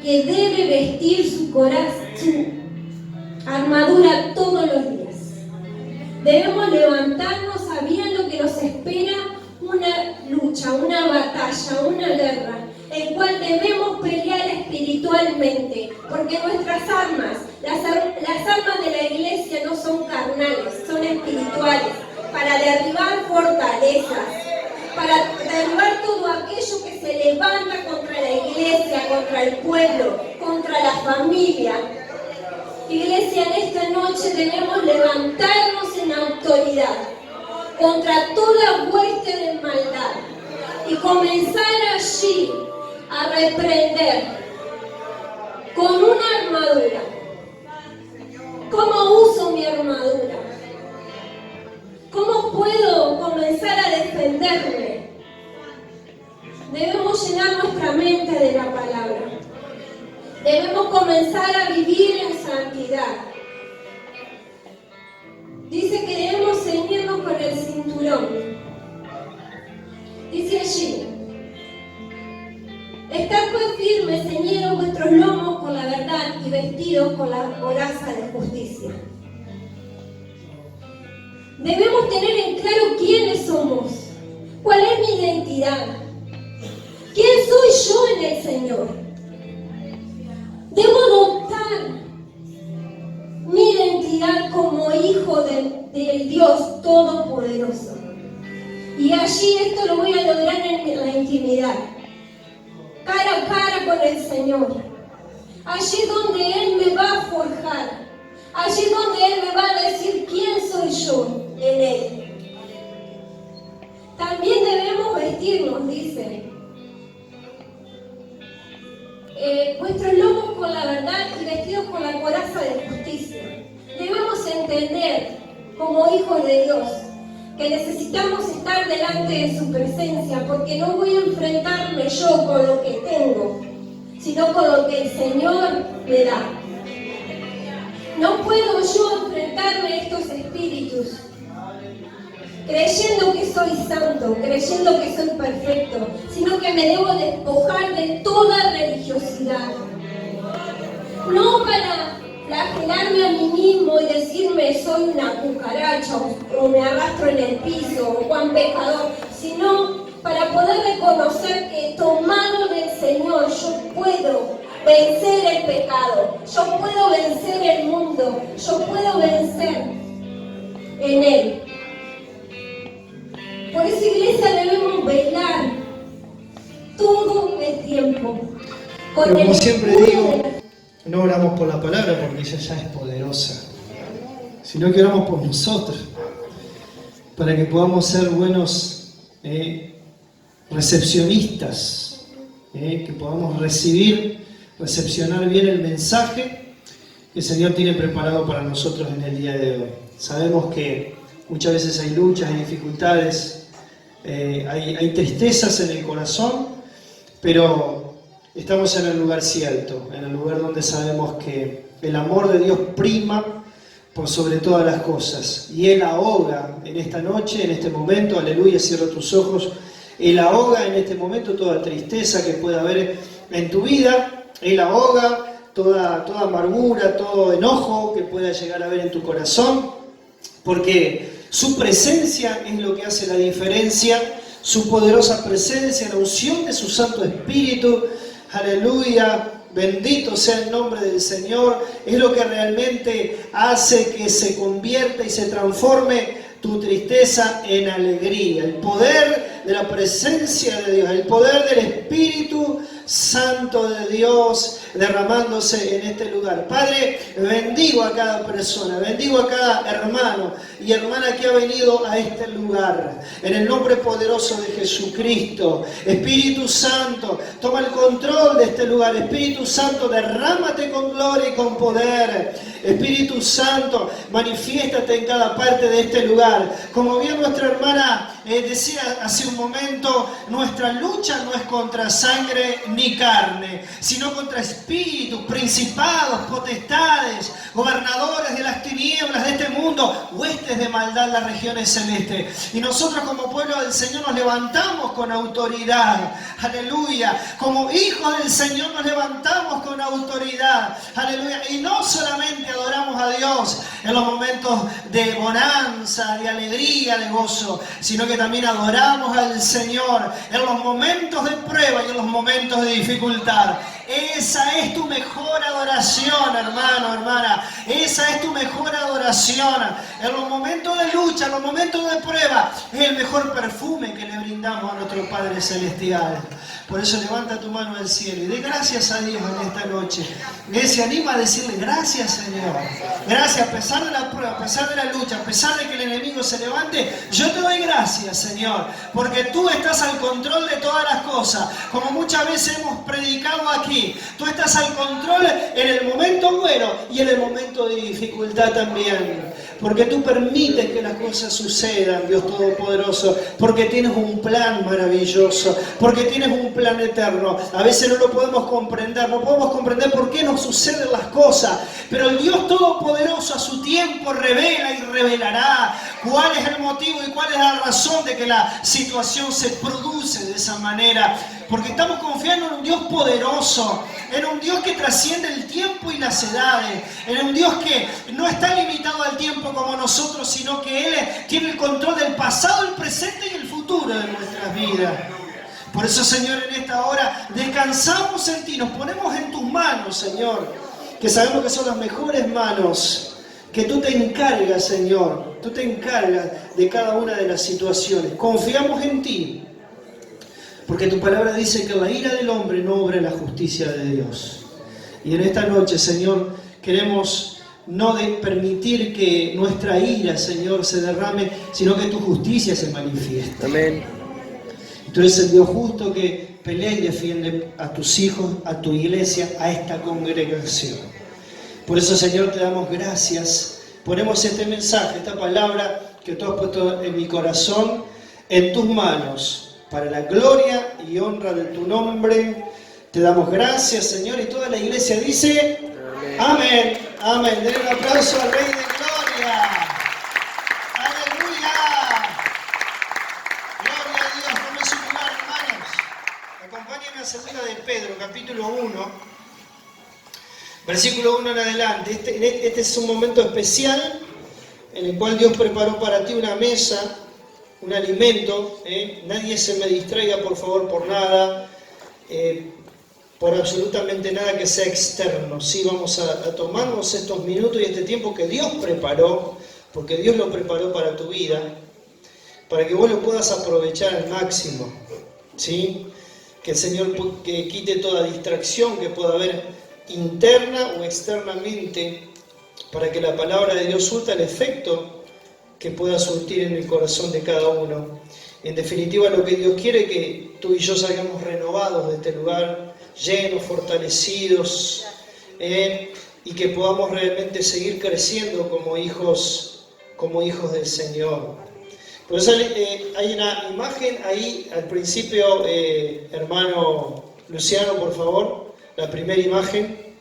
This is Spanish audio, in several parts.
que debe vestir su armadura todos los días. Debemos levantarnos sabiendo que nos espera una lucha, una batalla, una guerra, el cual debemos pelear espiritualmente, porque nuestras armas, las armas de la iglesia no son carnales, son espirituales, para derribar fortalezas, para derribar todo aquello que se levanta contra la iglesia, contra el pueblo, contra la familia. Iglesia, en esta noche debemos levantarnos en autoridad contra toda hueste de maldad y comenzar allí a reprender con una armadura. ¿Cómo uso mi armadura? ¿Cómo puedo comenzar a defenderme? Debemos llenar nuestra mente de la palabra. Debemos comenzar a vivir en santidad. Dice que debemos ceñirnos con el cinturón. Dice allí: estad pues firmes, ceñidos vuestros lomos con la verdad y vestidos con la coraza de justicia. Debemos tener en claro quiénes somos, cuál es mi identidad, quién soy yo en el Señor. Debo adoptar mi identidad como hijo del Dios Todopoderoso. Y allí esto lo voy a lograr en la intimidad, cara a cara con el Señor. Allí donde Él me va a forjar, allí donde Él me va a decir quién soy yo en Él. También debemos vestirnos, dice, vuestros lomos con la verdad y vestidos con la coraza de justicia. Debemos entender, como hijos de Dios, que necesitamos estar delante de su presencia, porque no voy a enfrentarme yo con lo que tengo, sino con lo que el Señor me da. No puedo yo enfrentarme a estos espíritus creyendo que soy santo, creyendo que soy perfecto, sino que me debo despojar de toda religiosidad. No para flagelarme a mí mismo y decirme soy una cucaracha o me arrastro en el piso o cuán pecador, sino para poder reconocer que tomado del Señor yo puedo vencer el pecado, yo puedo vencer el mundo, yo puedo vencer en Él. Por eso, iglesia, debemos velar todo el tiempo. Pero como siempre digo, no oramos por la palabra porque ella ya es poderosa, sino que oramos por nosotros, para que podamos ser buenos recepcionistas, que podamos recepcionar bien el mensaje que el Señor tiene preparado para nosotros en el día de hoy. Sabemos que muchas veces hay luchas, hay dificultades, hay tristezas en el corazón, pero estamos en el lugar cierto, en el lugar donde sabemos que el amor de Dios prima por sobre todas las cosas. Y Él ahoga en esta noche, en este momento, aleluya, cierra tus ojos, Él ahoga en este momento toda tristeza que pueda haber en tu vida, Él ahoga toda amargura, todo enojo que pueda llegar a haber en tu corazón, porque su presencia es lo que hace la diferencia, su poderosa presencia, la unción de su Santo Espíritu, aleluya, bendito sea el nombre del Señor, es lo que realmente hace que se convierta y se transforme tu tristeza en alegría. El poder de la presencia de Dios, el poder del Espíritu Santo de Dios derramándose en este lugar. Padre, bendigo a cada persona, bendigo a cada hermano y hermana que ha venido a este lugar. En el nombre poderoso de Jesucristo, Espíritu Santo, toma el control de este lugar. Espíritu Santo, derrámate con gloria y con poder. Espíritu Santo, manifiéstate en cada parte de este lugar. Como bien nuestra hermana decía hace un momento, nuestra lucha no es contra sangre ni carne, sino contra espíritus, principados, potestades, gobernadores de las tinieblas de este mundo, huestes de maldad en las regiones celestes. Y nosotros como pueblo del Señor nos levantamos con autoridad, aleluya. Como hijos del Señor nos levantamos con autoridad, aleluya. Y no solamente adoramos a Dios en los momentos de bonanza, de alegría, de gozo, sino que también adoramos al Señor en los momentos de prueba y en los momentos de dificultad. Esa es tu mejor adoración, hermano, hermana. Esa es tu mejor adoración. En los momentos de lucha, en los momentos de prueba, es el mejor perfume que le brindamos a nuestro Padre Celestial. Por eso levanta tu mano al cielo y dé gracias a Dios en esta noche. Él se anima a decirle gracias, Señor. Gracias, a pesar de la prueba, a pesar de la lucha, a pesar de que el enemigo se levante, yo te doy gracias, Señor, porque tú estás al control de todas las cosas. Como muchas veces hemos predicado aquí, tú estás al control en el momento bueno y en el momento de dificultad también. Porque tú permites que las cosas sucedan, Dios Todopoderoso, porque tienes un plan maravilloso, porque tienes un plan eterno. A veces no lo podemos comprender, no podemos comprender por qué nos suceden las cosas, pero el Dios Todopoderoso a su tiempo revela y revelará cuál es el motivo y cuál es la razón de que la situación se produce de esa manera. Porque estamos confiando en un Dios poderoso, en un Dios que trasciende el tiempo y las edades, en un Dios que no está limitado al tiempo como nosotros, sino que Él tiene el control del pasado, el presente y el futuro de nuestras vidas. Por eso, Señor, en esta hora descansamos en ti, nos ponemos en tus manos, Señor, que sabemos que son las mejores manos, que tú te encargas, Señor, tú te encargas de cada una de las situaciones. Confiamos en ti. Porque tu palabra dice que la ira del hombre no obra la justicia de Dios. Y en esta noche, Señor, queremos no permitir que nuestra ira, Señor, se derrame, sino que tu justicia se manifieste. Amén. Tú eres el Dios justo que pelea y defiende a tus hijos, a tu iglesia, a esta congregación. Por eso, Señor, te damos gracias. Ponemos este mensaje, esta palabra que tú has puesto en mi corazón, en tus manos, para la gloria y honra de tu nombre. Te damos gracias, Señor, y toda la iglesia dice amén, amén. Denle un aplauso al Rey de Gloria. Aleluya. Gloria a Dios. Tome su lugar, hermanos. Acompáñenme a segunda de Pedro, capítulo 1, versículo 1 en adelante. Este es un momento especial en el cual Dios preparó para ti una mesa, un alimento. Nadie se me distraiga, por favor, por nada, por absolutamente nada que sea externo. Sí, vamos a tomarnos estos minutos y este tiempo que Dios preparó, porque Dios lo preparó para tu vida, para que vos lo puedas aprovechar al máximo. ¿Sí? Que el Señor que quite toda distracción que pueda haber interna o externamente, para que la palabra de Dios surta el efecto que pueda surtir en el corazón de cada uno. En definitiva, lo que Dios quiere es que tú y yo salgamos renovados de este lugar, llenos, fortalecidos, y que podamos realmente seguir creciendo como hijos del Señor. Por eso hay una imagen ahí al principio, hermano Luciano, por favor, la primera imagen,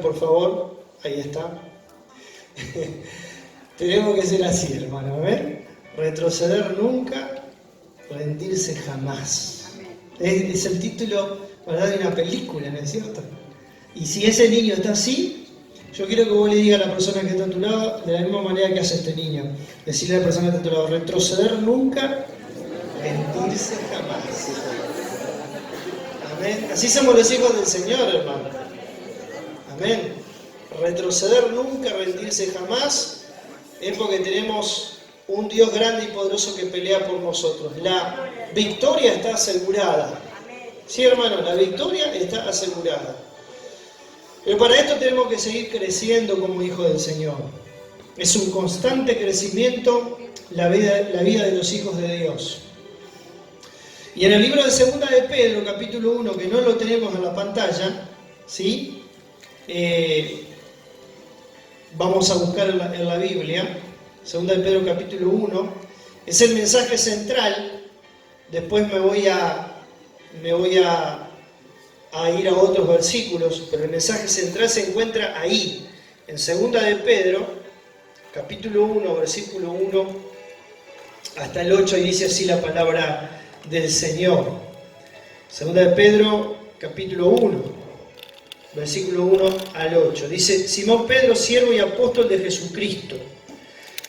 por favor, ahí está. Tenemos que ser así, hermano, a ver, retroceder nunca, rendirse jamás. Es el título, ¿verdad?, de una película, ¿no es cierto? Y si ese niño está así, yo quiero que vos le digas a la persona que está a tu lado, de la misma manera que hace este niño, decirle a la persona que está a tu lado, retroceder nunca, rendirse jamás. Amén. Así somos los hijos del Señor, hermano. Amén. Retroceder nunca, rendirse jamás. Es porque tenemos un Dios grande y poderoso que pelea por nosotros. La victoria está asegurada. Sí, hermano, la victoria está asegurada. Pero para esto tenemos que seguir creciendo como hijos del Señor. Es un constante crecimiento la vida de los hijos de Dios. Y en el libro de segunda de Pedro, capítulo 1, que no lo tenemos en la pantalla, ¿sí? Vamos a buscar en la Biblia, segunda de Pedro capítulo 1, Es el mensaje central. Después me voy a ir a otros versículos, pero el mensaje central se encuentra ahí, en 2 de Pedro, capítulo 1, versículo 1 hasta el 8, y dice así la palabra del Señor. 2 de Pedro, capítulo 1, versículo 1 al 8. Dice: Simón Pedro, siervo y apóstol de Jesucristo,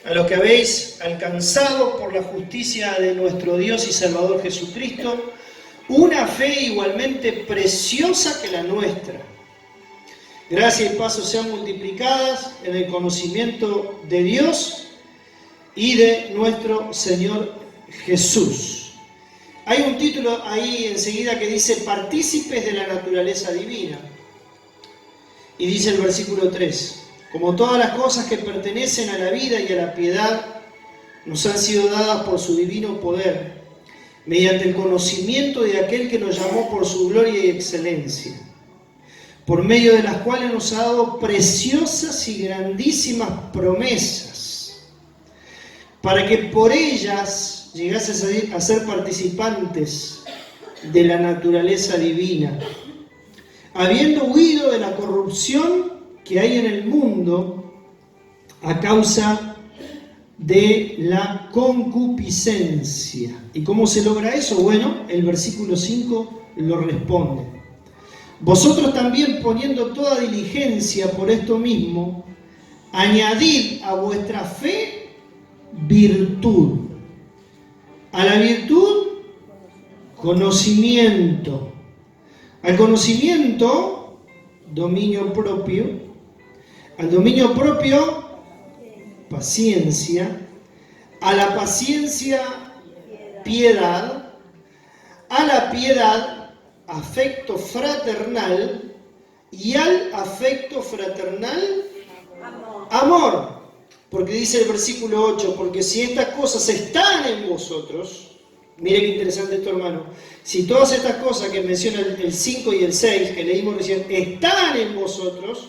a los que habéis alcanzado por la justicia de nuestro Dios y Salvador Jesucristo, una fe igualmente preciosa que la nuestra. Gracia y paz sean multiplicadas en el conocimiento de Dios y de nuestro Señor Jesús. Hay un título ahí enseguida que dice partícipes de la naturaleza divina. Y dice el versículo 3, como todas las cosas que pertenecen a la vida y a la piedad nos han sido dadas por su divino poder, mediante el conocimiento de aquel que nos llamó por su gloria y excelencia, por medio de las cuales nos ha dado preciosas y grandísimas promesas, para que por ellas llegases a ser participantes de la naturaleza divina, habiendo huido de la corrupción que hay en el mundo a causa de la concupiscencia. ¿Y cómo se logra eso? Bueno, el versículo 5 lo responde. Vosotros también, poniendo toda diligencia por esto mismo, añadid a vuestra fe virtud. A la virtud, conocimiento. Al conocimiento, dominio propio. Al dominio propio, paciencia. A la paciencia, piedad. A la piedad, afecto fraternal. Y al afecto fraternal, amor. Porque dice el versículo 8, porque si estas cosas están en vosotros, mire qué interesante esto, hermano, si todas estas cosas que menciona el 5 y el 6, que leímos recién, están en vosotros,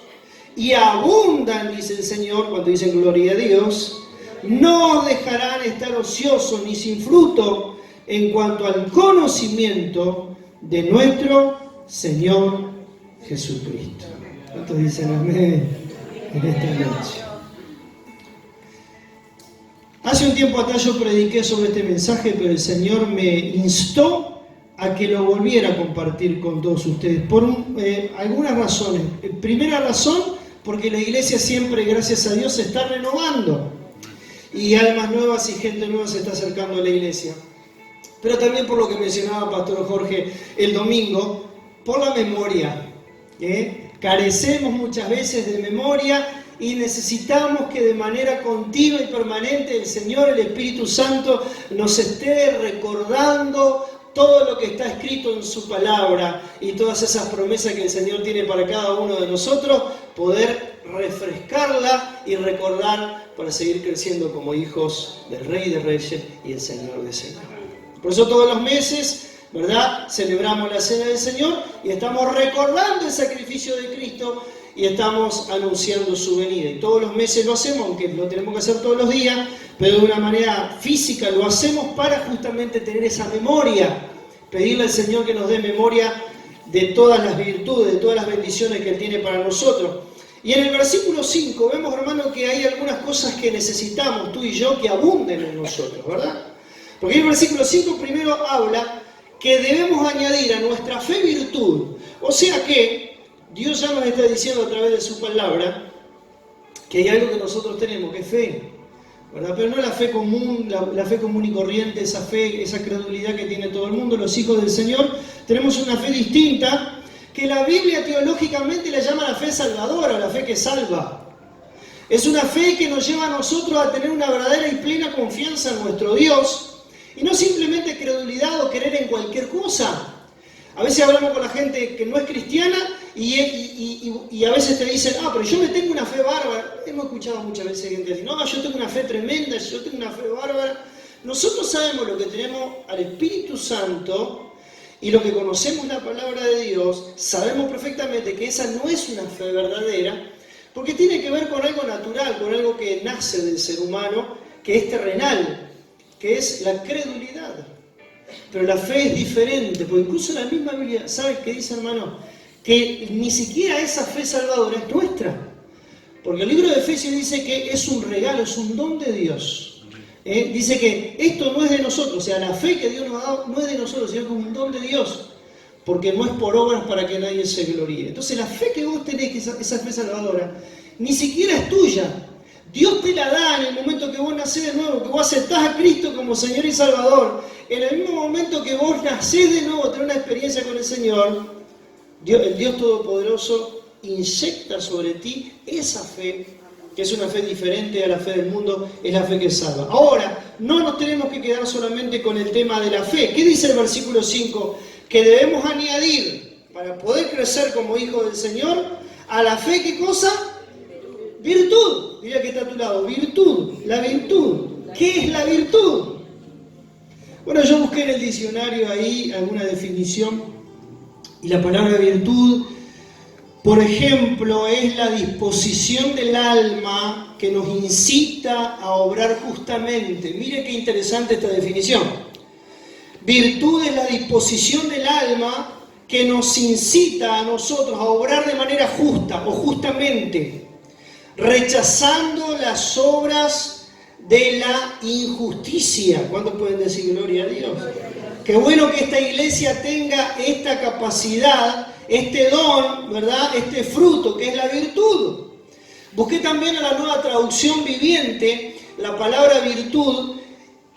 y abundan, dice el Señor, cuando dicen gloria a Dios, no os dejarán estar ociosos ni sin fruto en cuanto al conocimiento de nuestro Señor Jesucristo. ¿Cuántos dicen amén en esta noche? Hace un tiempo atrás yo prediqué sobre este mensaje, pero el Señor me instó a que lo volviera a compartir con todos ustedes por algunas razones. Primera razón, porque la iglesia siempre, gracias a Dios, se está renovando y almas nuevas y gente nueva se está acercando a la iglesia. Pero también por lo que mencionaba Pastor Jorge el domingo, por la memoria. Carecemos muchas veces de memoria y necesitamos que de manera continua y permanente el Señor, el Espíritu Santo, nos esté recordando todo lo que está escrito en su palabra y todas esas promesas que el Señor tiene para cada uno de nosotros, poder refrescarla y recordar para seguir creciendo como hijos del Rey de Reyes y el Señor de Señores. Por eso todos los meses, ¿verdad?, celebramos la Cena del Señor y estamos recordando el sacrificio de Cristo y estamos anunciando su venida. Y todos los meses lo hacemos, aunque lo tenemos que hacer todos los días, pero de una manera física lo hacemos para justamente tener esa memoria, pedirle al Señor que nos dé memoria de todas las virtudes, de todas las bendiciones que Él tiene para nosotros. Y en el versículo 5 vemos, hermano, que hay algunas cosas que necesitamos tú y yo que abunden en nosotros, ¿verdad? Porque el versículo 5 primero habla que debemos añadir a nuestra fe virtud. O sea que Dios ya nos está diciendo a través de su palabra que hay algo que nosotros tenemos, que es fe, ¿verdad? Pero no la fe común, la fe común y corriente, esa fe, esa credulidad que tiene todo el mundo. Los hijos del Señor tenemos una fe distinta que la Biblia teológicamente la llama la fe salvadora, la fe que salva. Es una fe que nos lleva a nosotros a tener una verdadera y plena confianza en nuestro Dios y no simplemente credulidad o querer en cualquier cosa. A veces hablamos con la gente que no es cristiana y a veces te dicen, pero yo me tengo una fe bárbara. Hemos escuchado muchas veces gente decir, no, yo tengo una fe tremenda, yo tengo una fe bárbara. Nosotros sabemos lo que tenemos al Espíritu Santo y lo que conocemos la palabra de Dios, sabemos perfectamente que esa no es una fe verdadera, porque tiene que ver con algo natural, con algo que nace del ser humano, que es terrenal. que es la credulidad. Pero la fe es diferente, porque incluso la misma Biblia, ¿sabe qué dice, hermano? Que ni siquiera esa fe salvadora es nuestra. Porque el libro de Efesios dice que es un regalo, es un don de Dios. Dice que esto no es de nosotros, o sea, la fe que Dios nos ha dado no es de nosotros, sino que es un don de Dios. Porque no es por obras para que nadie se gloríe. Entonces la fe que vos tenés, esa fe salvadora, ni siquiera es tuya. Dios te la da en el momento que vos nacés de nuevo, que vos aceptás a Cristo como Señor y Salvador. En el mismo momento que vos nacés de nuevo, tenés una experiencia con el Señor, el Dios Todopoderoso inyecta sobre ti esa fe, que es una fe diferente a la fe del mundo, es la fe que salva. Ahora, no nos tenemos que quedar solamente con el tema de la fe. ¿Qué dice el versículo 5? Que debemos añadir, para poder crecer como hijos del Señor, a la fe, ¿qué cosa? Virtud. Mira que está a tu lado, virtud, la virtud. ¿Qué es la virtud? Bueno, yo busqué en el diccionario ahí alguna definición, y la palabra virtud, por ejemplo, es la disposición del alma que nos incita a obrar justamente. Mire qué interesante esta definición. Virtud es la disposición del alma que nos incita a nosotros a obrar de manera justa o justamente, rechazando las obras de la injusticia. ¿Cuántos pueden decir gloria a Dios? Qué bueno que esta iglesia tenga esta capacidad, este don, ¿verdad? Este fruto que es la virtud. Busqué también en la Nueva Traducción Viviente la palabra virtud,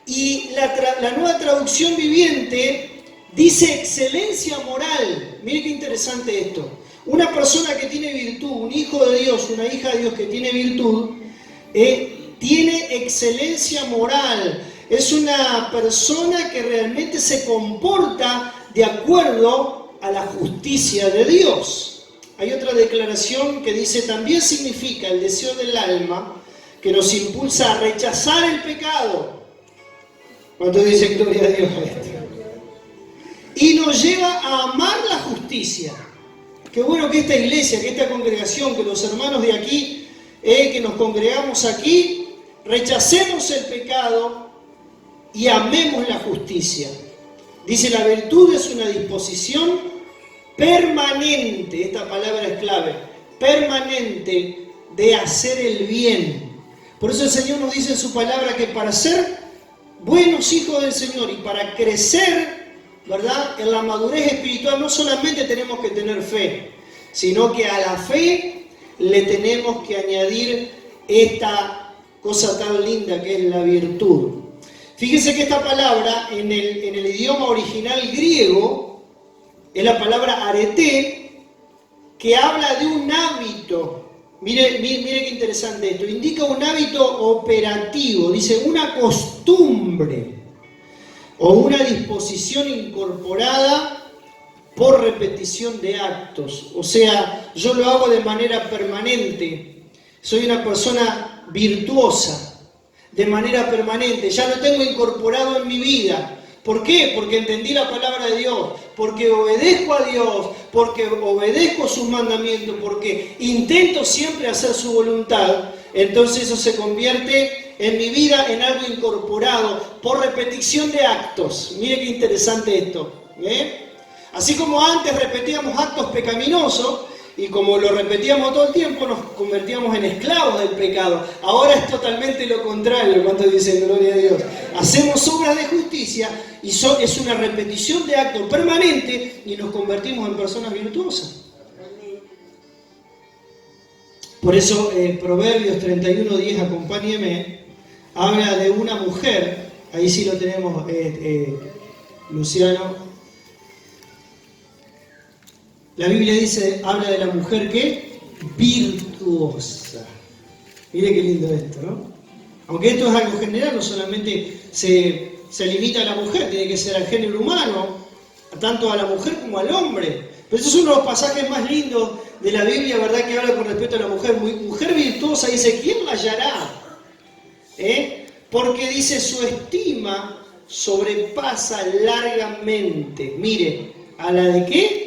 y la Nueva Traducción Viviente dice excelencia moral. Mire qué interesante esto. Una persona que tiene virtud, un hijo de Dios, una hija de Dios que tiene virtud, tiene excelencia moral. Es una persona que realmente se comporta de acuerdo a la justicia de Dios. Hay otra declaración que dice, también significa el deseo del alma que nos impulsa a rechazar el pecado. ¿Cuántos dicen gloria a Dios a esto? Y nos lleva a amar la justicia. Qué bueno que esta iglesia, que esta congregación, que los hermanos de aquí, que nos congregamos aquí, rechacemos el pecado y amemos la justicia. Dice, la virtud es una disposición permanente, esta palabra es clave, permanente de hacer el bien. Por eso el Señor nos dice en su palabra que para ser buenos hijos del Señor y para crecer, ¿verdad?, en la madurez espiritual, no solamente tenemos que tener fe, sino que a la fe le tenemos que añadir esta cosa tan linda que es la virtud. Fíjense que esta palabra en el idioma original griego es la palabra arete, que habla de un hábito. Mire qué interesante esto. Indica un hábito operativo, dice una costumbre o una disposición incorporada por repetición de actos. O sea, yo lo hago de manera permanente. Soy una persona virtuosa, de manera permanente. Ya lo tengo incorporado en mi vida. ¿Por qué? Porque entendí la palabra de Dios, porque obedezco a Dios, porque obedezco sus mandamientos, porque intento siempre hacer su voluntad. Entonces eso se convierte en mi vida en algo incorporado por repetición de actos. Mire qué interesante esto. Así como antes repetíamos actos pecaminosos, y como lo repetíamos todo el tiempo, nos convertíamos en esclavos del pecado. Ahora es totalmente lo contrario. ¿Cuántos dicen gloria a Dios? Hacemos obras de justicia y es una repetición de actos permanente y nos convertimos en personas virtuosas. Por eso Proverbios 31:10, acompáñeme, habla de una mujer, ahí sí lo tenemos, Luciano. La Biblia dice, habla de la mujer que virtuosa. Mire qué lindo esto, ¿no? Aunque esto es algo general, no solamente se limita a la mujer, tiene que ser al género humano, tanto a la mujer como al hombre. Pero esos son uno de los pasajes más lindos de la Biblia, ¿verdad?, que habla con respecto a la mujer. Mujer virtuosa, dice, ¿quién la hallará? Porque dice, su estima sobrepasa largamente. Mire, ¿a la de qué?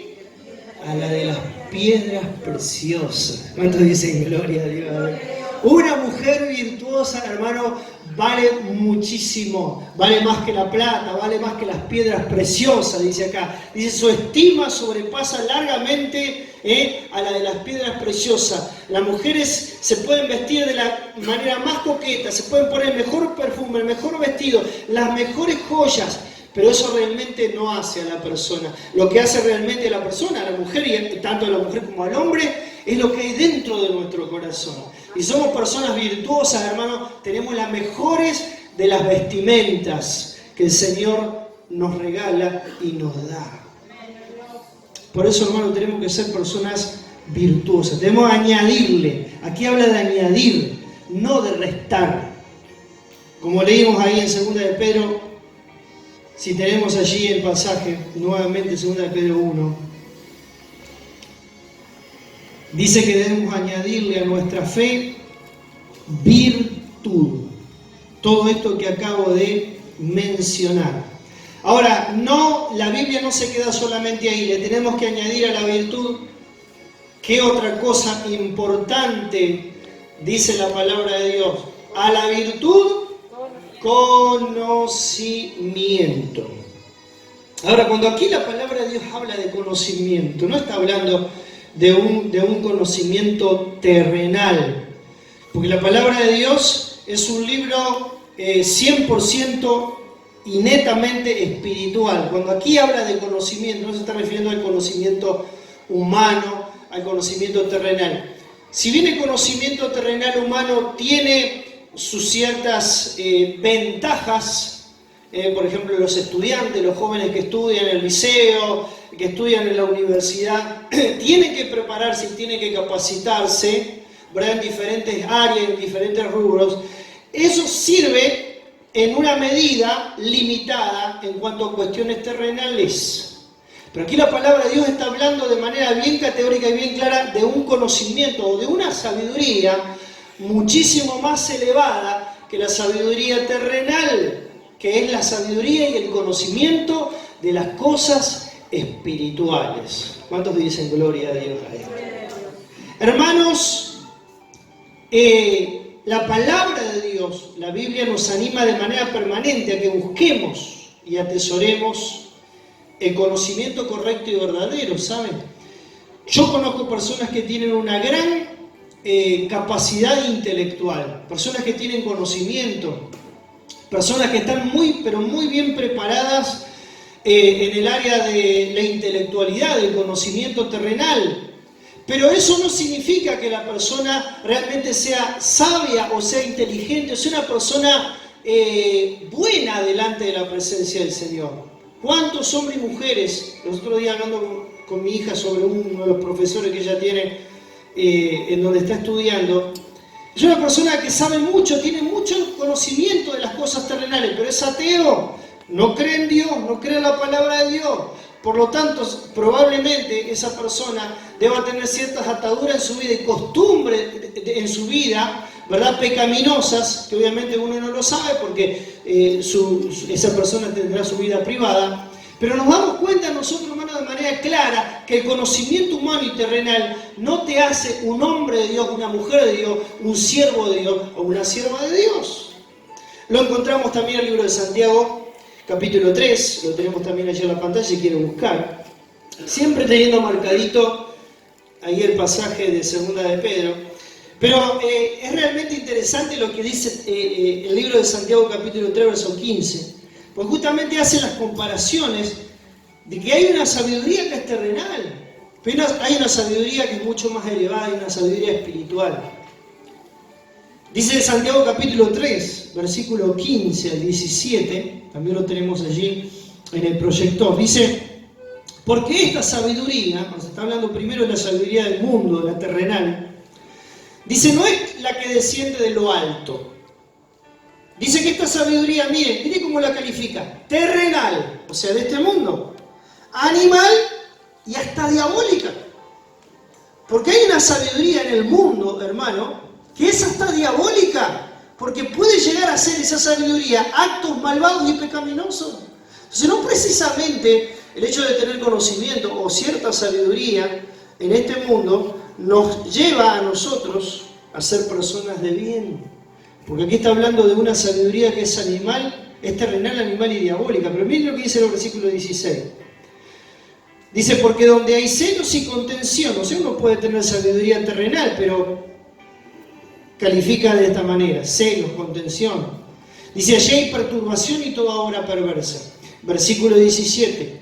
A la de las piedras preciosas. ¿Cuántos dicen gloria a Dios? Una mujer virtuosa, hermano, vale muchísimo. Vale más que la plata, vale más que las piedras preciosas, dice acá. Dice, su estima sobrepasa largamente a la de las piedras preciosas. Las mujeres se pueden vestir de la manera más coqueta, se pueden poner el mejor perfume, el mejor vestido, las mejores joyas. Pero eso realmente no hace a la persona. Lo que hace realmente a la persona, a la mujer, y tanto a la mujer como al hombre, es lo que hay dentro de nuestro corazón. Y somos personas virtuosas, hermano, tenemos las mejores de las vestimentas que el Señor nos regala y nos da. Por eso, hermano, tenemos que ser personas virtuosas. Debemos añadirle. Aquí habla de añadir, no de restar. Como leímos ahí en 2 de Pedro, si tenemos allí el pasaje, nuevamente 2 de Pedro 1, dice que debemos añadirle a nuestra fe virtud. Todo esto que acabo de mencionar. Ahora, la Biblia no se queda solamente ahí, le tenemos que añadir a la virtud, ¿qué otra cosa importante dice la palabra de Dios? A la virtud, conocimiento. Ahora, cuando aquí la palabra de Dios habla de conocimiento, no está hablando de un conocimiento terrenal, porque la palabra de Dios es un libro 100% y netamente espiritual. Cuando aquí habla de conocimiento, no se está refiriendo al conocimiento humano, al conocimiento terrenal. Si bien el conocimiento terrenal humano tiene sus ciertas ventajas, por ejemplo, los estudiantes, los jóvenes que estudian en el liceo, que estudian en la universidad, tienen que prepararse y tienen que capacitarse, ¿verdad?, en diferentes áreas, en diferentes rubros. Eso sirve en una medida limitada en cuanto a cuestiones terrenales. Pero aquí la palabra de Dios está hablando de manera bien categórica y bien clara de un conocimiento o de una sabiduría muchísimo más elevada que la sabiduría terrenal, que es la sabiduría y el conocimiento de las cosas espirituales. ¿Cuántos dicen gloria a Dios a esto? Hermanos, la palabra de Dios, la Biblia nos anima de manera permanente a que busquemos y atesoremos el conocimiento correcto y verdadero, ¿saben? Yo conozco personas que tienen una gran capacidad intelectual, personas que tienen conocimiento, personas que están muy, pero muy bien preparadas en el área de la intelectualidad, del conocimiento terrenal. Pero eso no significa que la persona realmente sea sabia o sea inteligente, o sea una persona buena delante de la presencia del Señor. ¿Cuántos hombres y mujeres? Los otros días hablando con mi hija sobre uno de los profesores que ella tiene en donde está estudiando, es una persona que sabe mucho, tiene mucho conocimiento de las cosas terrenales, pero es ateo, no cree en Dios, no cree en la palabra de Dios. Por lo tanto, probablemente esa persona deba tener ciertas ataduras en su vida y costumbres en su vida, ¿verdad?, pecaminosas, que obviamente uno no lo sabe porque esa persona tendrá su vida privada. Pero nos damos cuenta nosotros, hermanos, de manera clara que el conocimiento humano y terrenal no te hace un hombre de Dios, una mujer de Dios, un siervo de Dios o una sierva de Dios. Lo encontramos también en el libro de Santiago, capítulo 3, lo tenemos también allí en la pantalla si quieren buscar. Siempre teniendo marcadito ahí el pasaje de 2 de Pedro. Pero es realmente interesante lo que dice el libro de Santiago, capítulo 3, verso 15. Pues justamente hace las comparaciones de que hay una sabiduría que es terrenal, pero hay una sabiduría que es mucho más elevada y una sabiduría espiritual. Dice en Santiago capítulo 3, versículo 15 al 17, también lo tenemos allí en el proyector, dice, porque esta sabiduría, se está hablando primero de la sabiduría del mundo, de la terrenal, dice, no es la que desciende de lo alto. Dice que esta sabiduría, mire cómo la califica, terrenal, o sea, de este mundo, animal y hasta diabólica. Porque hay una sabiduría en el mundo, hermano, que es hasta diabólica, porque puede llegar a ser esa sabiduría actos malvados y pecaminosos. Entonces no precisamente el hecho de tener conocimiento o cierta sabiduría en este mundo nos lleva a nosotros a ser personas de bien. Porque aquí está hablando de una sabiduría que es animal, es terrenal, animal y diabólica. Pero miren lo que dice el versículo 16. Dice, porque donde hay celos y contención, o sea, uno puede tener sabiduría terrenal, pero califica de esta manera, celos, contención. Dice, allí hay perturbación y toda obra perversa. Versículo 17.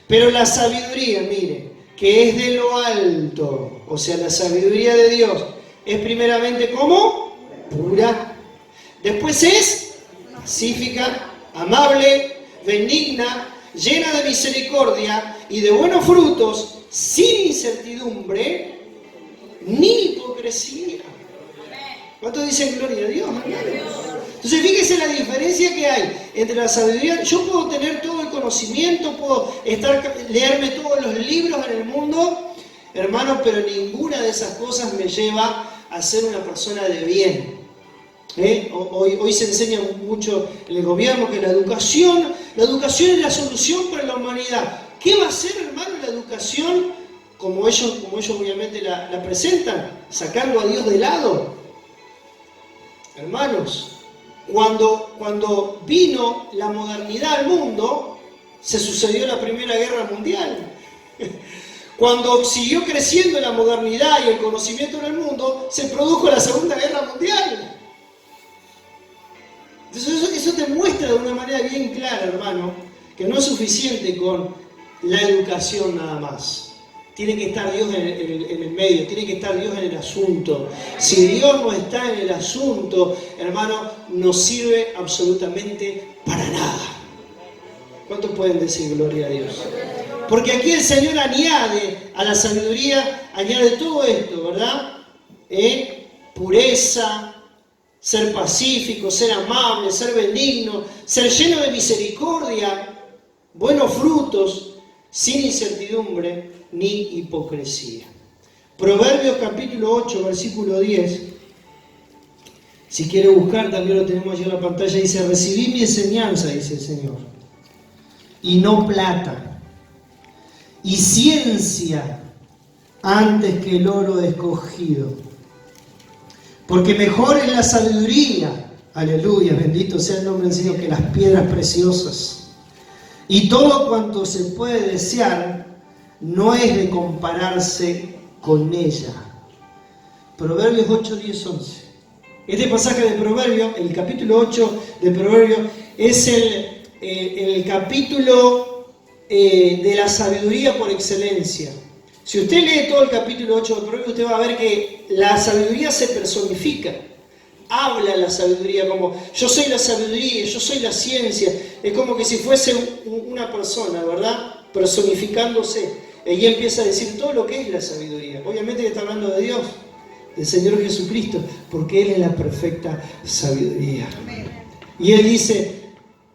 Pero la sabiduría, mire, que es de lo alto, o sea, la sabiduría de Dios, es primeramente ¿cómo? Pura. Después es pacífica, amable, benigna, llena de misericordia y de buenos frutos, sin incertidumbre ni hipocresía. ¿Cuántos dicen gloria a Dios? Entonces fíjese la diferencia que hay entre la sabiduría. Yo puedo tener todo el conocimiento, puedo leerme todos los libros en el mundo, hermano, pero ninguna de esas cosas me lleva a ser una persona de bien. Hoy se enseña mucho en el gobierno que la educación es la solución para la humanidad. ¿Qué va a hacer, hermano, la educación como ellos obviamente la presentan? ¿Sacarlo a Dios de lado? Hermanos, cuando vino la modernidad al mundo, se sucedió la Primera Guerra Mundial. Cuando siguió creciendo la modernidad y el conocimiento en el mundo, se produjo la Segunda Guerra Mundial. Entonces eso te muestra de una manera bien clara, hermano, que no es suficiente con la educación nada más. Tiene que estar Dios en el medio, tiene que estar Dios en el asunto. Si Dios no está en el asunto, hermano, no sirve absolutamente para nada. ¿Cuántos pueden decir gloria a Dios? Porque aquí el Señor añade a la sabiduría, añade todo esto, ¿verdad? Pureza, ser pacífico, ser amable, ser benigno, ser lleno de misericordia, buenos frutos, sin incertidumbre ni hipocresía. Proverbios capítulo 8, versículo 10. Si quiere buscar, también lo tenemos allí en la pantalla. Dice, recibí mi enseñanza, dice el Señor, y no plata, y ciencia antes que el oro escogido. Porque mejor es la sabiduría, aleluya, bendito sea el nombre del Señor, que las piedras preciosas. Y todo cuanto se puede desear no es de compararse con ella. Proverbios 8, 10, 11. Este pasaje de Proverbios, el capítulo 8 de Proverbios, es el capítulo de la sabiduría por excelencia. Si usted lee todo el capítulo 8 de Proverbios, usted va a ver que la sabiduría se personifica. Habla la sabiduría como, yo soy la sabiduría, yo soy la ciencia. Es como que si fuese una persona, ¿verdad? Personificándose. Y empieza a decir todo lo que es la sabiduría. Obviamente que está hablando de Dios, del Señor Jesucristo, porque Él es la perfecta sabiduría. Y Él dice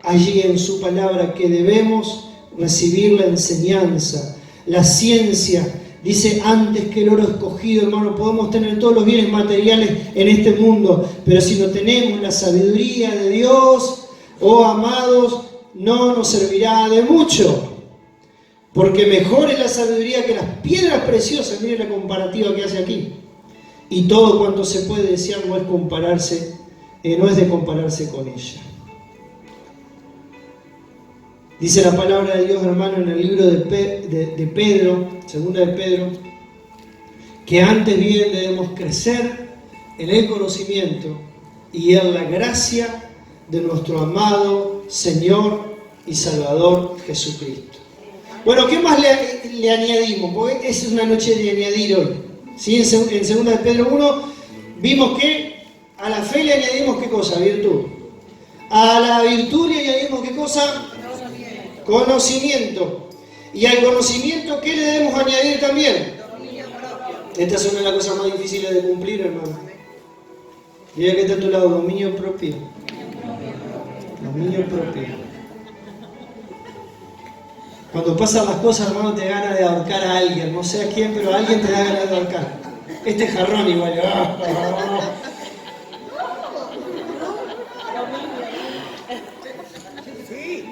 allí en su palabra que debemos recibir la enseñanza, la ciencia. Dice, antes que el oro escogido, hermano, podemos tener todos los bienes materiales en este mundo, pero si no tenemos la sabiduría de Dios, oh amados, no nos servirá de mucho. Porque mejor es la sabiduría que las piedras preciosas. Miren la comparativa que hace aquí. Y todo cuanto se puede desear no es de compararse con ella. Dice la palabra de Dios, hermano, en el libro de Pedro, segunda de Pedro, que antes bien debemos crecer en el conocimiento y en la gracia de nuestro amado Señor y Salvador Jesucristo. Bueno, ¿qué más le añadimos? Porque es una noche de añadir hoy. ¿Sí? En segunda de Pedro 1 vimos que a la fe le añadimos ¿qué cosa? Virtud. A la virtud le añadimos ¿qué cosa? Conocimiento. Y al conocimiento, ¿qué le debemos añadir también? Esta es una de las cosas más difíciles de cumplir, hermano. Mira que está a tu lado, dominio propio. Dominio propio. Cuando pasan las cosas, hermano, te da ganas de ahorcar a alguien. No sé a quién, pero a alguien te da ganas de ahorcar. Este jarrón igual.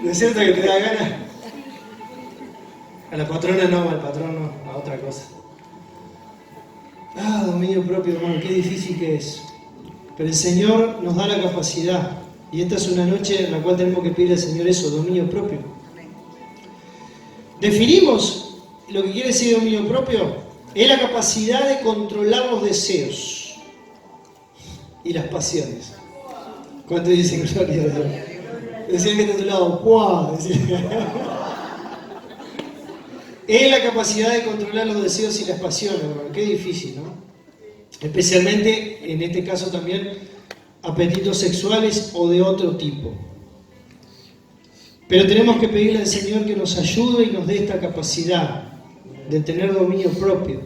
¿No es cierto que te da ganas? A la patrona no, al patrón no, a otra cosa. Dominio propio, hermano, qué difícil que es. Pero el Señor nos da la capacidad. Y esta es una noche en la cual tenemos que pedirle al Señor eso, dominio propio. Definimos lo que quiere decir dominio propio. Es la capacidad de controlar los deseos y las pasiones. ¿Cuántos dicen gloria a Dios? Decían que está a tu lado, ¡guau! Es la capacidad de controlar los deseos y las pasiones, hermano. Qué difícil, ¿no? Especialmente, en este caso también, apetitos sexuales o de otro tipo. Pero tenemos que pedirle al Señor que nos ayude y nos dé esta capacidad de tener dominio propio.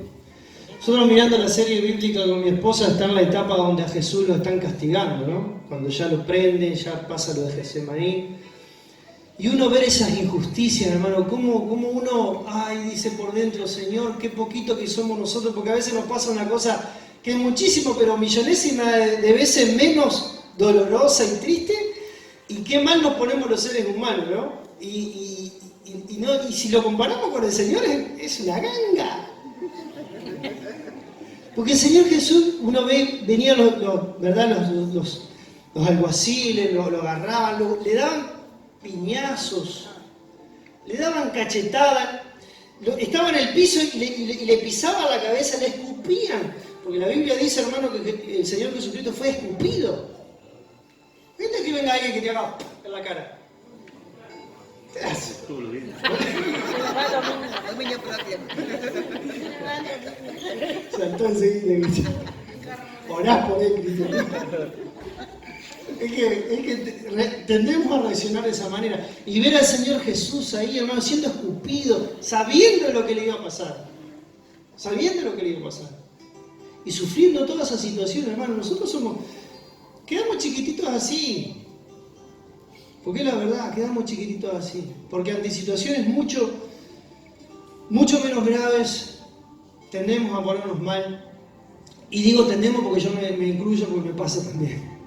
Nosotros mirando la serie bíblica con mi esposa está en la etapa donde a Jesús lo están castigando, ¿no? Cuando ya lo prenden, ya pasa lo de Getsemaní. Y uno ver esas injusticias, hermano, como uno, dice por dentro, Señor, qué poquito que somos nosotros, porque a veces nos pasa una cosa que es muchísimo, pero millonésima de veces menos dolorosa y triste, y qué mal nos ponemos los seres humanos, ¿no? Y si lo comparamos con el Señor, es una ganga. Porque el Señor Jesús, uno ve, venían los alguaciles, lo agarraban, le daban piñazos, le daban cachetadas, estaba en el piso y le pisaban la cabeza, le escupían, porque la Biblia dice, hermano, que el Señor Jesucristo fue escupido. Fíjate que venga alguien que te haga en la cara. ¿Qué hace? Saltó enseguida, orás por él, Cristo. Es que tendemos a reaccionar de esa manera y ver al Señor Jesús ahí, hermano, siendo escupido, sabiendo lo que le iba a pasar, y sufriendo toda esa situación, hermano. Nosotros quedamos chiquititos así, porque es la verdad, quedamos chiquititos así, porque ante situaciones mucho menos graves tendemos a ponernos mal, y digo tendemos porque yo me incluyo, porque me pasa también.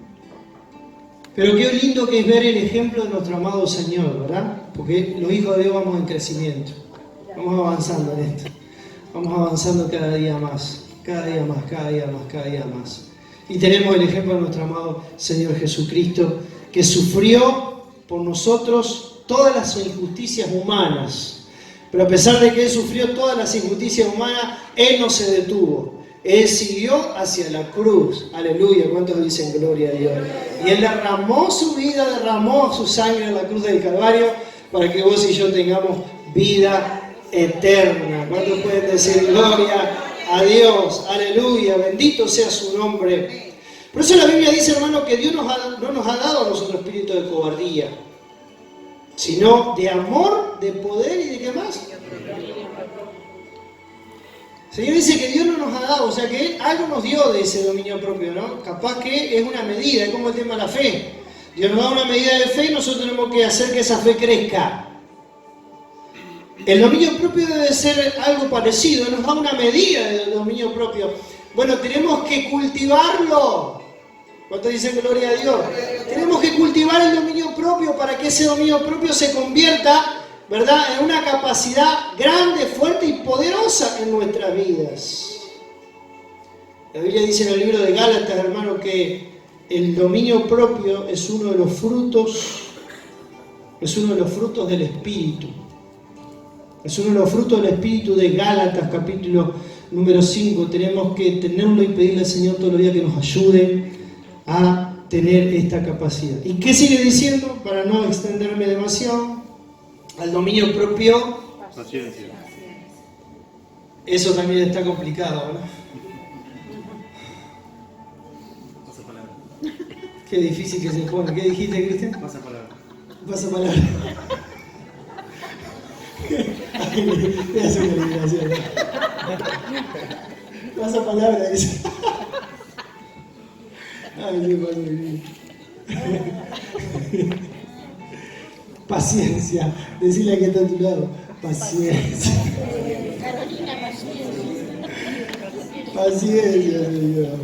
Pero qué lindo que es ver el ejemplo de nuestro amado Señor, ¿verdad? Porque los hijos de Dios vamos en crecimiento, vamos avanzando en esto, vamos avanzando cada día más, cada día más, cada día más, cada día más. Y tenemos el ejemplo de nuestro amado Señor Jesucristo, que sufrió por nosotros todas las injusticias humanas. Pero a pesar de que Él sufrió todas las injusticias humanas, Él no se detuvo. Él siguió hacia la cruz. Aleluya. ¿Cuántos dicen gloria a Dios? Y Él derramó su vida, derramó su sangre en la cruz del Calvario para que vos y yo tengamos vida eterna. ¿Cuántos pueden decir gloria a Dios? Aleluya. Bendito sea su nombre. Por eso la Biblia dice, hermano, que Dios no nos ha dado a nosotros espíritu de cobardía, sino de amor, de poder y de qué más. El Señor dice que Dios no nos ha dado, o sea que Él algo nos dio de ese dominio propio, ¿no? Capaz que es una medida, es como el tema de la fe. Dios nos da una medida de fe y nosotros tenemos que hacer que esa fe crezca. El dominio propio debe ser algo parecido, nos da una medida de dominio propio. Bueno, tenemos que cultivarlo. ¿Cuántos dicen gloria a Dios? Tenemos que cultivar el dominio propio para que ese dominio propio se convierta, ¿verdad?, en una capacidad grande, fuerte y poderosa en nuestras vidas. La Biblia dice en el libro de Gálatas, hermano, que el dominio propio es uno de los frutos del Espíritu. Es uno de los frutos del Espíritu de Gálatas, capítulo número 5. Tenemos que tenerlo y pedirle al Señor todos los días que nos ayude a tener esta capacidad. ¿Y qué sigue diciendo? Para no extenderme demasiado. Al dominio propio, paciencia. Eso también está complicado, ¿verdad? Pasapalabra. Qué difícil que se pone. ¿Qué dijiste, Cristian? Pasapalabra. Pasapalabra. Voy a hacer una liberación. Pasapalabra, dice. Ay, qué padre. Paciencia. Decirle que está a tu lado. Paciencia. Carolina, paciencia. Paciencia, Señor.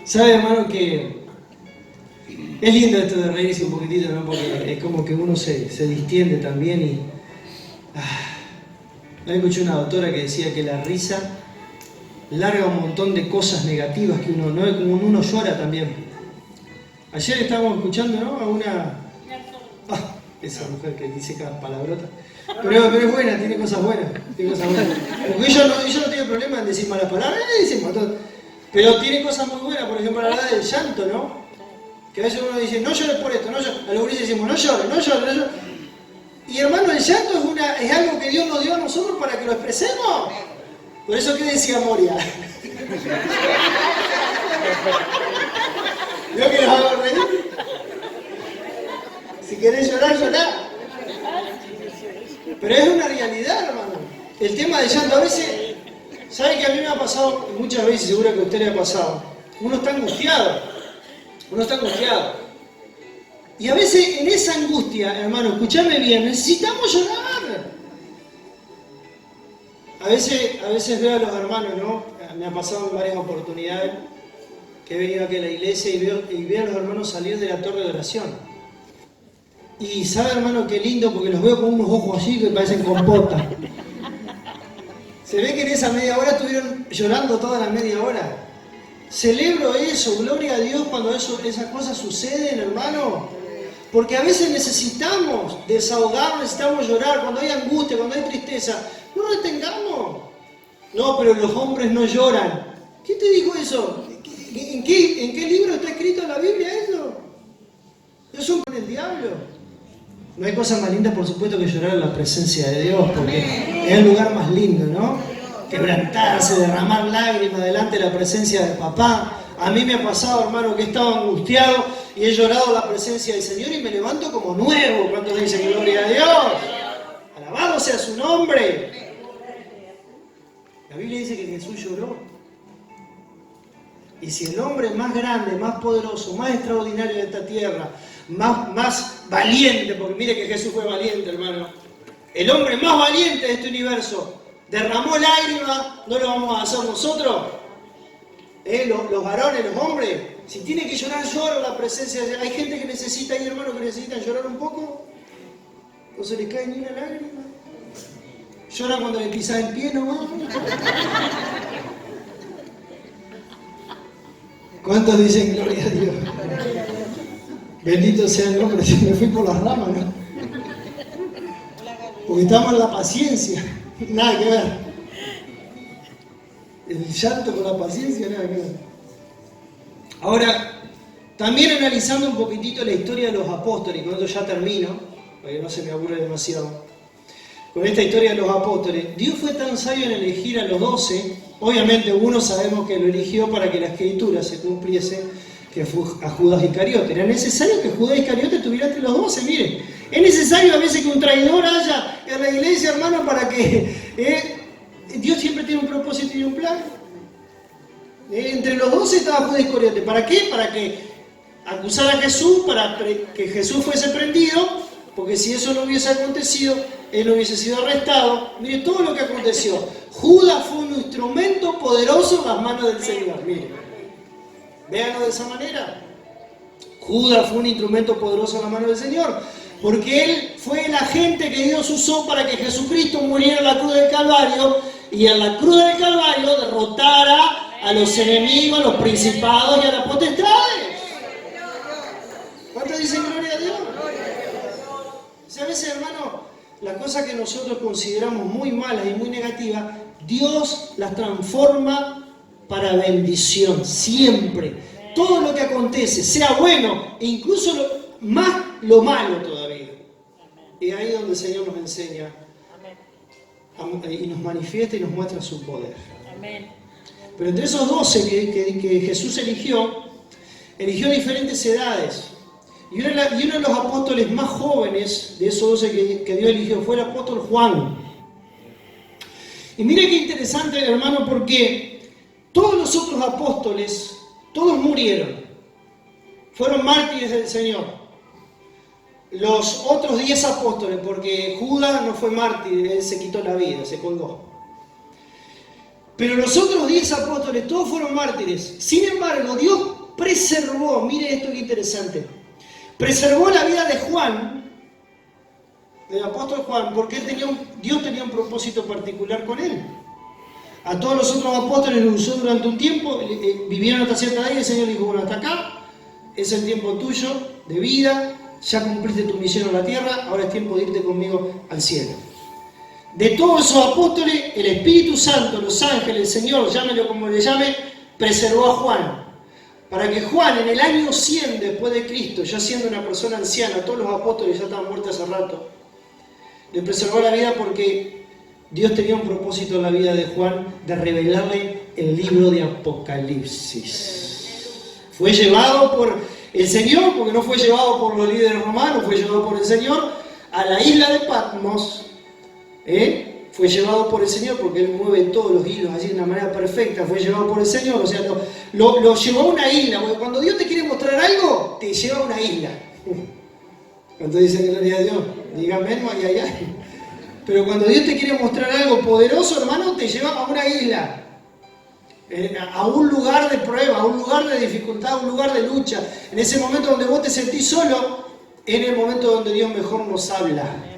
¿Sabe, hermano, que es lindo esto de reírse un poquitito, ¿no? Porque es como que uno se distiende también y... Hoy escuché una doctora que decía que la risa larga un montón de cosas negativas que uno, ¿no? Como uno llora también. Ayer estábamos escuchando, ¿no? A una... esa mujer que dice cada palabrota. Pero es buena, tiene cosas buenas. Porque ella no tiene problema en decir malas palabras, dicen todo. Pero tiene cosas muy buenas, por ejemplo, la del llanto, ¿no? Que a veces uno dice, no llores por esto, no llores. A los gurises decimos, no llores. Y hermano, el llanto es algo que Dios nos dio a nosotros para que lo expresemos. Por eso, ¿qué decía Moria? ¿Vio que los hago reír? Si querés llorar, llorá. Pero es una realidad, hermano. El tema del llanto, a veces, ¿sabe que a mí me ha pasado muchas veces, seguro que a usted le ha pasado? Uno está angustiado. Y a veces en esa angustia, hermano, escúchame bien, necesitamos llorar. A veces veo a los hermanos, ¿no? Me ha pasado en varias oportunidades que he venido aquí a la iglesia y veo a los hermanos salir de la torre de oración. Y sabe, hermano, qué lindo, porque los veo con unos ojos así que parecen compota. Se ve que en esa media hora estuvieron llorando toda la media hora. Celebro eso, gloria a Dios cuando esas cosas suceden, hermano. Porque a veces necesitamos desahogarnos, necesitamos llorar. Cuando hay angustia, cuando hay tristeza, no retengamos. No, pero los hombres no lloran. ¿Quién te dijo eso? ¿En qué libro está escrito en la Biblia eso? Eso es el diablo. No hay cosa más linda, por supuesto, que llorar en la presencia de Dios, porque es el lugar más lindo, ¿no? Quebrantarse, derramar lágrimas delante de la presencia de papá. A mí me ha pasado, hermano, que he estado angustiado y he llorado en la presencia del Señor y me levanto como nuevo. ¿Cuántos dicen gloria a Dios? Alabado sea su nombre. La Biblia dice que Jesús lloró. Y si el hombre más grande, más poderoso, más extraordinario de esta tierra, más valiente, porque mire que Jesús fue valiente, hermano, el hombre más valiente de este universo derramó lágrimas, ¿no lo vamos a hacer nosotros? Los varones, los hombres, si tienen que llorar, lloran la presencia de Dios. Hay gente que necesita, hay hermanos que necesitan llorar un poco, no se les cae ni una lágrima. Llora cuando le pisas el pie, ¿no? ¿Cuántos dicen gloria a Dios? Bendito sea el nombre, si me fui por las ramas, ¿no? Porque estamos en la paciencia, nada que ver. El llanto con la paciencia, nada que ver. Ahora, también analizando un poquitito la historia de los apóstoles, y con esto ya termino, para que no se me aburra demasiado. Con esta historia de los apóstoles, Dios fue tan sabio en elegir a los 12, obviamente uno sabemos que lo eligió para que la escritura se cumpliese, que fue a Judas Iscariote. Era necesario que Judas Iscariote estuviera entre los 12, miren. Es necesario a veces que un traidor haya en la iglesia, hermano, para que Dios siempre tiene un propósito y un plan. Entre los 12 estaba Judas Iscariote. ¿Para qué? Para que acusara a Jesús, para que Jesús fuese prendido, porque si eso no hubiese acontecido, él no hubiese sido arrestado. Mire todo lo que aconteció. Judas fue un instrumento poderoso en las manos del Señor. Mire. Véanlo de esa manera. Judas fue un instrumento poderoso en la mano del Señor, porque él fue el agente que Dios usó para que Jesucristo muriera en la cruz del Calvario y en la cruz del Calvario derrotara a los enemigos, a los principados y a las potestades. ¿Cuántos dicen gloria a Dios? O sea, a veces, hermano, las cosas que nosotros consideramos muy malas y muy negativas, Dios las transforma para bendición, siempre. Todo lo que acontece, sea bueno, e incluso lo malo todavía. Y ahí es donde el Señor nos enseña y nos manifiesta y nos muestra su poder. Pero entre esos 12 que Jesús eligió diferentes edades. Y uno de los apóstoles más jóvenes de esos 12 que Dios eligió fue el apóstol Juan. Y mire qué interesante, hermano, porque todos los otros apóstoles, todos murieron. Fueron mártires del Señor. Los otros 10 apóstoles, porque Judas no fue mártir, él se quitó la vida, se colgó. Pero los otros 10 apóstoles, todos fueron mártires. Sin embargo, Dios preservó, mire esto que interesante, preservó la vida de Juan del apóstol Juan, porque Dios tenía un propósito particular con él. A todos los otros apóstoles los usó durante un tiempo, vivieron hasta cierta edad y el Señor dijo, bueno, hasta acá es el tiempo tuyo de vida, ya cumpliste tu misión en la tierra, ahora es tiempo de irte conmigo al cielo. De todos esos apóstoles, el Espíritu Santo, los ángeles, el Señor, llámelo como le llame, preservó a Juan. Para que Juan, en el año 100 después de Cristo, ya siendo una persona anciana, todos los apóstoles ya estaban muertos hace rato, le preservó la vida porque Dios tenía un propósito en la vida de Juan de revelarle el libro de Apocalipsis. Fue llevado por el Señor, porque no fue llevado por los líderes romanos, fue llevado por el Señor a la isla de Patmos. Fue llevado por el Señor porque Él mueve todos los hilos así de una manera perfecta. Fue llevado por el Señor, o sea, lo llevó a una isla. Porque cuando Dios te quiere mostrar algo, te lleva a una isla. Cuando dicen gloria a Dios, dígame, ay, ay, ay. Pero cuando Dios te quiere mostrar algo poderoso, hermano, te lleva a una isla. A un lugar de prueba, a un lugar de dificultad, a un lugar de lucha. En ese momento donde vos te sentís solo, en el momento donde Dios mejor nos habla.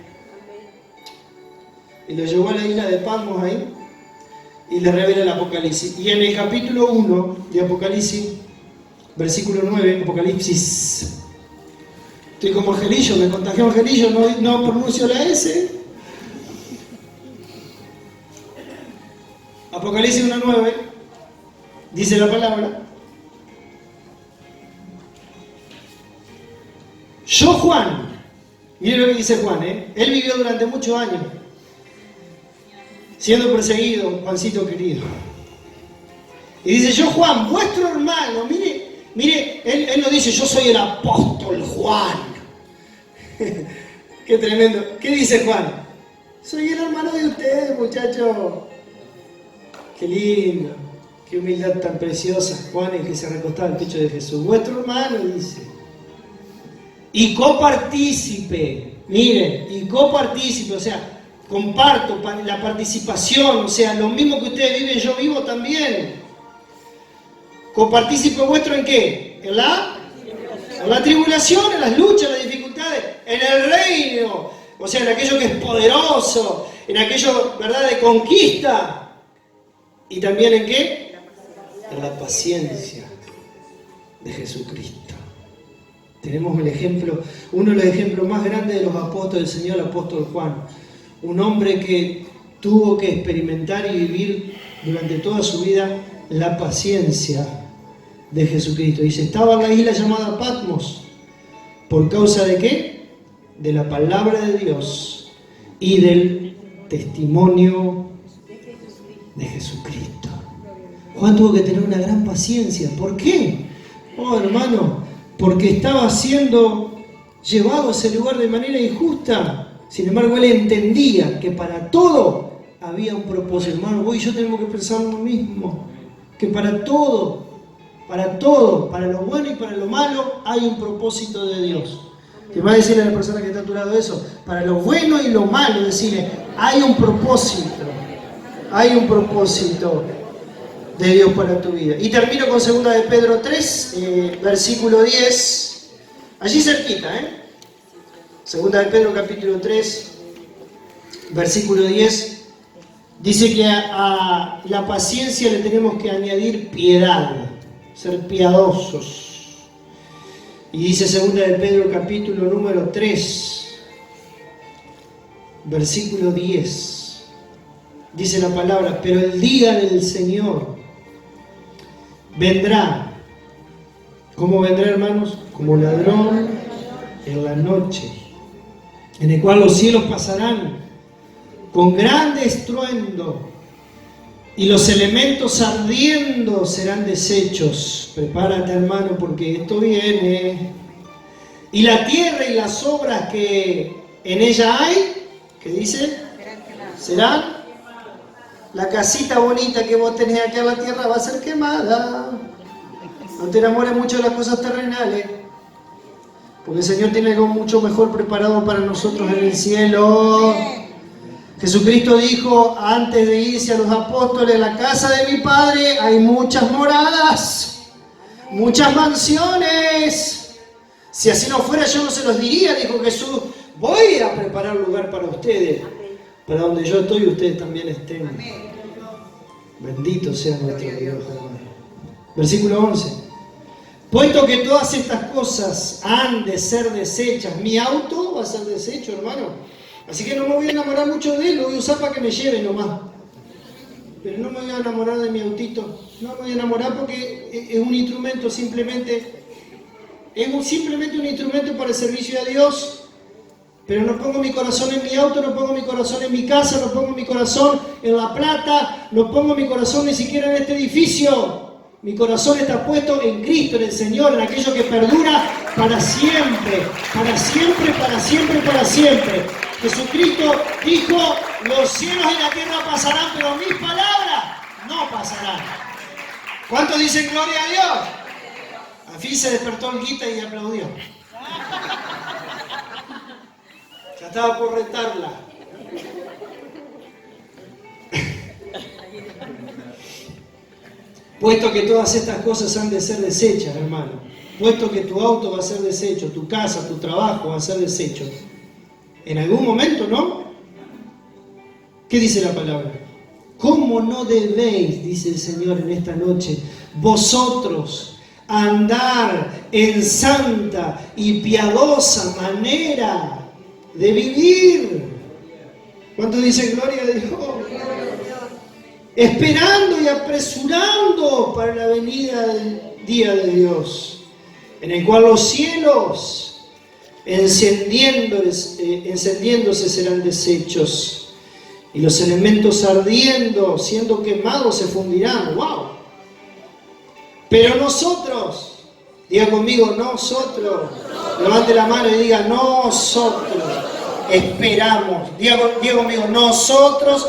Y lo llevó a la isla de Patmos ahí y le revela el Apocalipsis. Y en el capítulo 1 de Apocalipsis, versículo 9, Apocalipsis. Estoy como Angelillo, me contagió Angelillo, no pronuncio la S. Apocalipsis 1:9, dice la palabra. Yo, Juan, miren lo que dice Juan, él vivió durante muchos años siendo perseguido, Juancito querido. Y dice, yo Juan, vuestro hermano, mire, él no dice, yo soy el apóstol Juan. Qué tremendo. ¿Qué dice Juan? Soy el hermano de ustedes, muchachos. Qué lindo, qué humildad tan preciosa. Juan, el que se recostaba al pecho de Jesús. Vuestro hermano, dice. Y copartícipe, miren, y copartícipe, o sea, comparto la participación, o sea, lo mismo que ustedes viven, yo vivo también. ¿Copartícipe vuestro en qué? ¿En la tribulación, en las luchas, en las dificultades, en el reino, o sea, en aquello que es poderoso, en aquello, ¿verdad?, de conquista. ¿Y también en qué? En la paciencia de Jesucristo. Tenemos el ejemplo, uno de los ejemplos más grandes de los apóstoles del Señor, el apóstol Juan. Un hombre que tuvo que experimentar y vivir durante toda su vida la paciencia de Jesucristo. Dice, estaba en la isla llamada Patmos. ¿Por causa de qué? De la palabra de Dios y del testimonio de Jesucristo. Juan tuvo que tener una gran paciencia. ¿Por qué? Oh, hermano, porque estaba siendo llevado a ese lugar de manera injusta. Sin embargo, él entendía que para todo había un propósito. Hermano, vos y yo tenemos que pensar lo mismo. Que para todo, para lo bueno y para lo malo, hay un propósito de Dios. Te va a decir a la persona que está a tu lado eso. Para lo bueno y lo malo, decirle, hay un propósito. Hay un propósito de Dios para tu vida. Y termino con 2 de Pedro 3, versículo 10. Allí cerquita, 2 de Pedro capítulo 3, versículo 10, dice que a la paciencia le tenemos que añadir piedad, ser piadosos. Y dice 2 de Pedro capítulo número 3, versículo 10, dice la palabra, pero el día del Señor vendrá. ¿Cómo vendrá, hermanos? Como ladrón en la noche, en el cual los cielos pasarán con grande estruendo y los elementos ardiendo serán deshechos. Prepárate, hermano, porque esto viene. Y la tierra y las obras que en ella hay, ¿qué dice? Serán. La casita bonita que vos tenés aquí en la tierra va a ser quemada. No te enamores mucho de las cosas terrenales, porque el Señor tiene algo mucho mejor preparado para nosotros en el cielo. Jesucristo dijo antes de irse a los apóstoles, en la casa de mi Padre hay muchas moradas, muchas mansiones. Si así no fuera yo no se los diría, dijo Jesús. Voy a preparar preparar lugar para ustedes, para donde yo estoy, ustedes también estén. Bendito sea nuestro Dios, hermano. Versículo 11. Puesto que todas estas cosas han de ser deshechas, mi auto va a ser deshecho, hermano. Así que no me voy a enamorar mucho de él, lo voy a usar para que me lleve nomás. Pero no me voy a enamorar de mi autito. No me voy a enamorar porque es un instrumento simplemente un instrumento para el servicio a Dios. Pero no pongo mi corazón en mi auto, no pongo mi corazón en mi casa, no pongo mi corazón en la plata, no pongo mi corazón ni siquiera en este edificio. Mi corazón está puesto en Cristo, en el Señor, en aquello que perdura para siempre, para siempre, para siempre, para siempre. Jesucristo dijo, los cielos y la tierra pasarán, pero mis palabras no pasarán. ¿Cuántos dicen gloria a Dios? Al fin se despertó el guita y aplaudió. Ya estaba por retarla. Puesto que todas estas cosas han de ser deshechas, hermano. Puesto que tu auto va a ser deshecho, tu casa, tu trabajo va a ser deshecho. En algún momento, ¿no? ¿Qué dice la palabra? ¿Cómo no debéis, dice el Señor en esta noche, vosotros andar en santa y piadosa manera de vivir? ¿Cuánto dice gloria a Dios? Esperando y apresurando para la venida del día de Dios, en el cual los cielos encendiéndose serán deshechos, y los elementos ardiendo, siendo quemados, se fundirán. ¡Wow! Pero nosotros, diga conmigo, nosotros, levante la mano y diga, nosotros esperamos. Diga conmigo, nosotros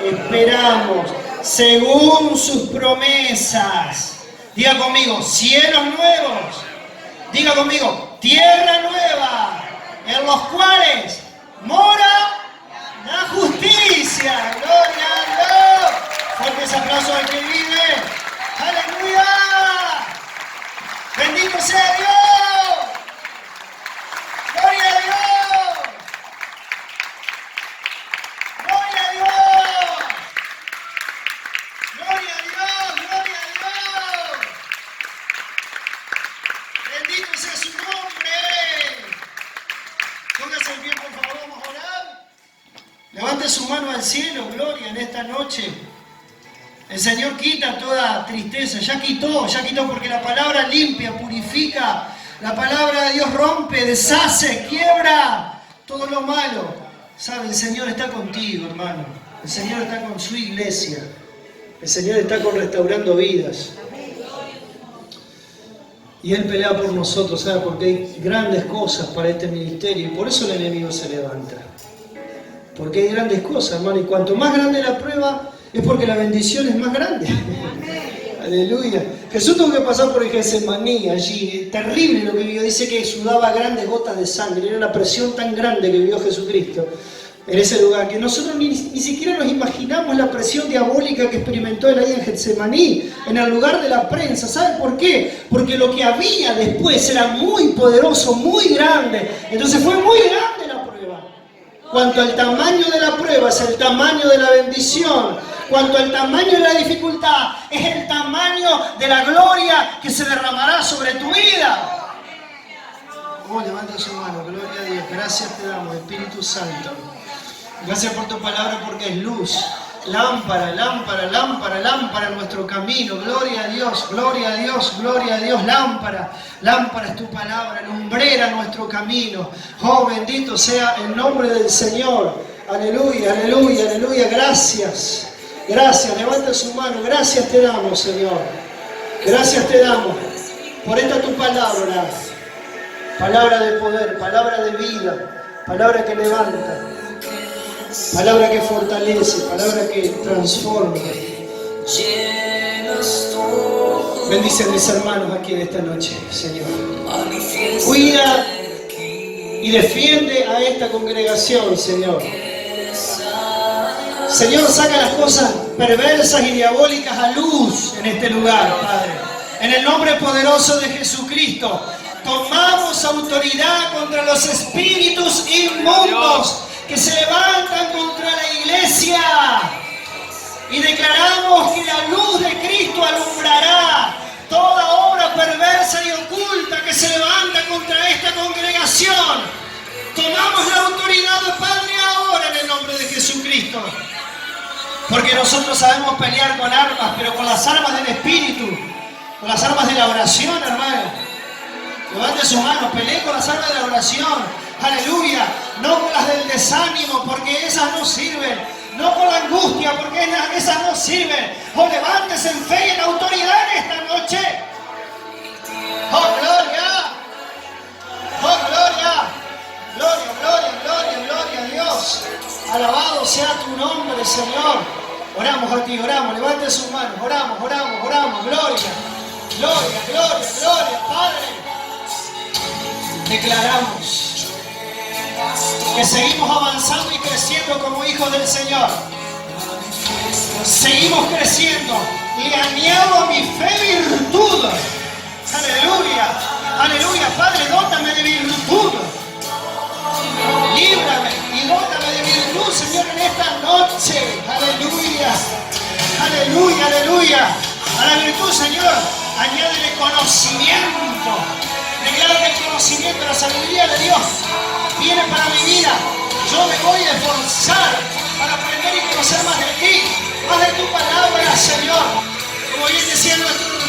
esperamos según sus promesas. Diga conmigo, cielos nuevos. Diga conmigo, tierra nueva, en los cuales mora la justicia. Gloria a Dios. Fuertes aplausos al que vive. Aleluya. Bendito sea Dios. Gloria a Dios. Gloria a Dios. Gloria a Dios. Gloria a Dios. Bendito sea su nombre. Póngase en pie, por favor, vamos a orar. Levante su mano al cielo, gloria, en esta noche. El Señor quita toda tristeza, ya quitó, porque la palabra limpia, purifica. La palabra de Dios rompe, deshace, quiebra todo lo malo. ¿Sabe? El Señor está contigo, hermano. El Señor está con su iglesia. El Señor está con restaurando vidas. Y Él pelea por nosotros, ¿sabe? Porque hay grandes cosas para este ministerio y por eso el enemigo se levanta. Porque hay grandes cosas, hermano, y cuanto más grande la prueba, es porque la bendición es más grande. Aleluya. Jesús tuvo que pasar por el Getsemaní allí, terrible lo que vivió. Dice que sudaba grandes gotas de sangre, era una presión tan grande que vivió Jesucristo en ese lugar, que nosotros ni siquiera nos imaginamos la presión diabólica que experimentó él ahí en Getsemaní, en el lugar de la prensa. ¿Saben por qué? Porque lo que había después era muy poderoso, muy grande. Entonces fue muy grande la prueba. Cuanto al tamaño de la prueba es el tamaño de la bendición. Cuanto al tamaño de la dificultad es el tamaño de la gloria que se derramará sobre tu vida. Oh, levanta su mano, gloria a Dios. Gracias te damos, Espíritu Santo. Gracias por tu palabra porque es luz. Lámpara, lámpara, lámpara, lámpara en nuestro camino. Gloria a Dios, gloria a Dios, gloria a Dios. Lámpara, lámpara es tu palabra, lumbrera nuestro camino. Oh, bendito sea el nombre del Señor. Aleluya, aleluya, aleluya. Gracias, gracias. Levanta su mano. Gracias te damos, Señor. Gracias te damos por esta tu palabra. Palabra de poder, palabra de vida, palabra que levanta. Palabra que fortalece, palabra que transforma. Bendice a mis hermanos aquí en esta noche, Señor. Cuida y defiende a esta congregación, Señor. Señor, saca las cosas perversas y diabólicas a luz en este lugar, Padre. En el nombre poderoso de Jesucristo, tomamos autoridad contra los espíritus inmundos que se levantan contra la iglesia. Y declaramos que la luz de Cristo alumbrará toda obra perversa y oculta que se levanta contra esta congregación. Tomamos la autoridad del Padre ahora en el nombre de Jesucristo. Porque nosotros sabemos pelear con armas, pero con las armas del Espíritu, con las armas de la oración, hermano. Levante sus manos, pelee con las armas de la oración. Aleluya. No con las del desánimo, porque esas no sirven. No con la angustia, porque esas no sirven. O levántese en fe y en autoridad en esta noche. ¡Oh, gloria! ¡Oh, gloria! Gloria, gloria, gloria, gloria a Dios. Alabado sea tu nombre, Señor. Oramos a ti, oramos. Levante sus manos. Oramos, oramos, oramos. Gloria, gloria, gloria, gloria, Padre. Declaramos que seguimos avanzando y creciendo como hijos del Señor. Seguimos creciendo. Le añado a mi fe virtud. Aleluya. Aleluya. Padre, dótame de virtud. Líbrame y dótame de virtud, Señor, en esta noche. Aleluya. Aleluya, aleluya. A la virtud, Señor, añádele conocimiento. Declaro que el conocimiento, la sabiduría de Dios viene para mi vida. Yo me voy a esforzar para aprender y conocer más de ti, más de tu palabra, Señor. Como bien decía nuestro